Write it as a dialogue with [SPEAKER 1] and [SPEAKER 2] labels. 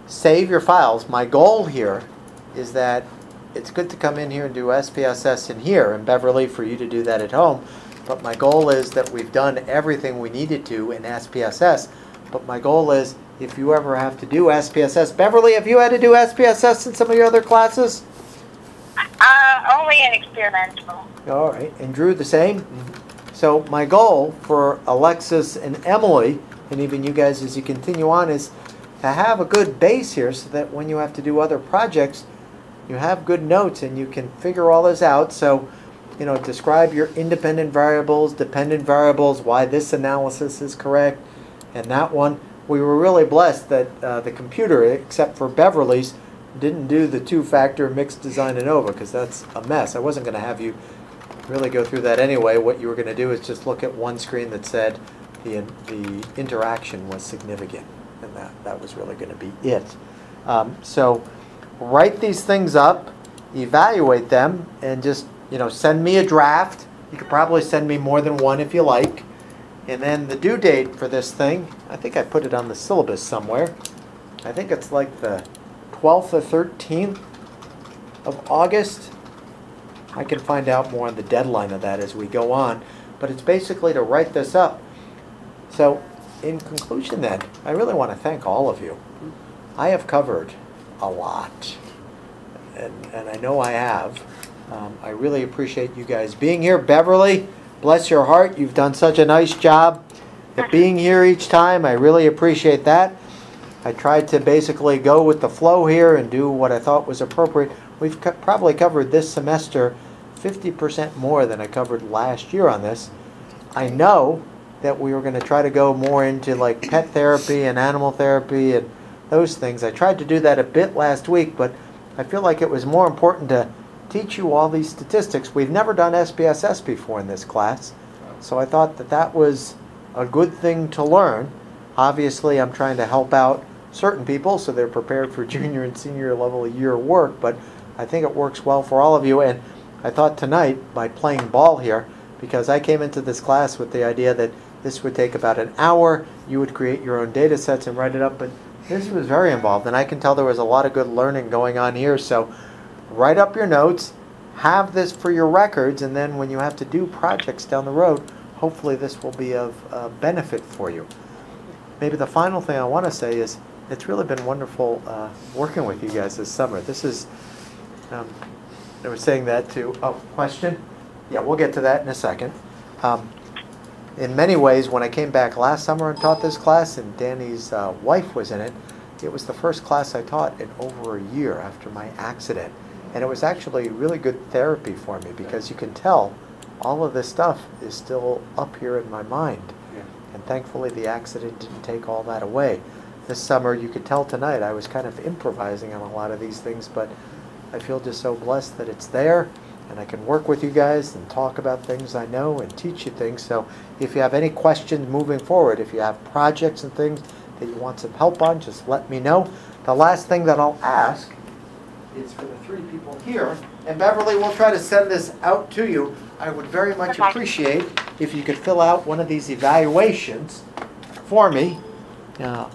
[SPEAKER 1] save your files. My goal here is that it's good to come in here and do SPSS in here in Beverly for you to do that at home. But my goal is that we've done everything we needed to in SPSS. But my goal is if you ever have to do SPSS. Beverly, have you had to do SPSS in some of your other classes?
[SPEAKER 2] Only an experimental.
[SPEAKER 1] All right. And Drew, the same? So my goal for Alexis and Emily, and even you guys as you continue on, is to have a good base here so that when you have to do other projects, you have good notes and you can figure all this out. So, you know, describe your independent variables, dependent variables, why this analysis is correct, and that one. We were really blessed that the computer, except for Beverly's, didn't do the two-factor mixed design ANOVA because that's a mess. I wasn't going to have you really go through that anyway. What you were going to do is just look at one screen that said the interaction was significant, and that was really going to be it. So write these things up, evaluate them, and just, you know, send me a draft. You could probably send me more than one if you like. And then the due date for this thing, I think I put it on the syllabus somewhere. I think it's like the 12th or 13th of August. I can find out more on the deadline of that as we go on. But it's basically to write this up. So in conclusion then, I really want to thank all of you. I have covered a lot. And I know I have. I really appreciate you guys being here. Beverly, bless your heart. You've done such a nice job at being here each time. I really appreciate that. I tried to basically go with the flow here and do what I thought was appropriate. We've probably covered this semester 50% more than I covered last year on this. I know that we were going to try to go more into like pet therapy and animal therapy and those things. I tried to do that a bit last week, but I feel like it was more important to teach you all these statistics. We've never done SPSS before in this class, so I thought that that was a good thing to learn. Obviously, I'm trying to help out certain people so they're prepared for junior and senior level a year work, but I think it works well for all of you. And I thought tonight, by playing ball here, because I came into this class with the idea that this would take about an hour, you would create your own data sets and write it up, but this was very involved, and I can tell there was a lot of good learning going on here. So write up your notes, have this for your records, and then when you have to do projects down the road, hopefully this will be of benefit for you. Maybe the final thing I want to say is it's really been wonderful working with you guys this summer. This is, I was saying that to, question? Yeah, we'll get to that in a second. In many ways, when I came back last summer and taught this class, and Danny's wife was in it, it was the first class I taught in over a year after my accident. And it was actually really good therapy for me because you can tell all of this stuff is still up here in my mind. Yeah. And thankfully the accident didn't take all that away. This summer, you could tell tonight, I was kind of improvising on a lot of these things, but I feel just so blessed that it's there, and I can work with you guys and talk about things I know and teach you things. So if you have any questions moving forward, if you have projects and things that you want some help on, just let me know. The last thing that I'll ask is for the three people here, and Beverly, we'll try to send this out to you. I would very much appreciate if you could fill out one of these evaluations for me.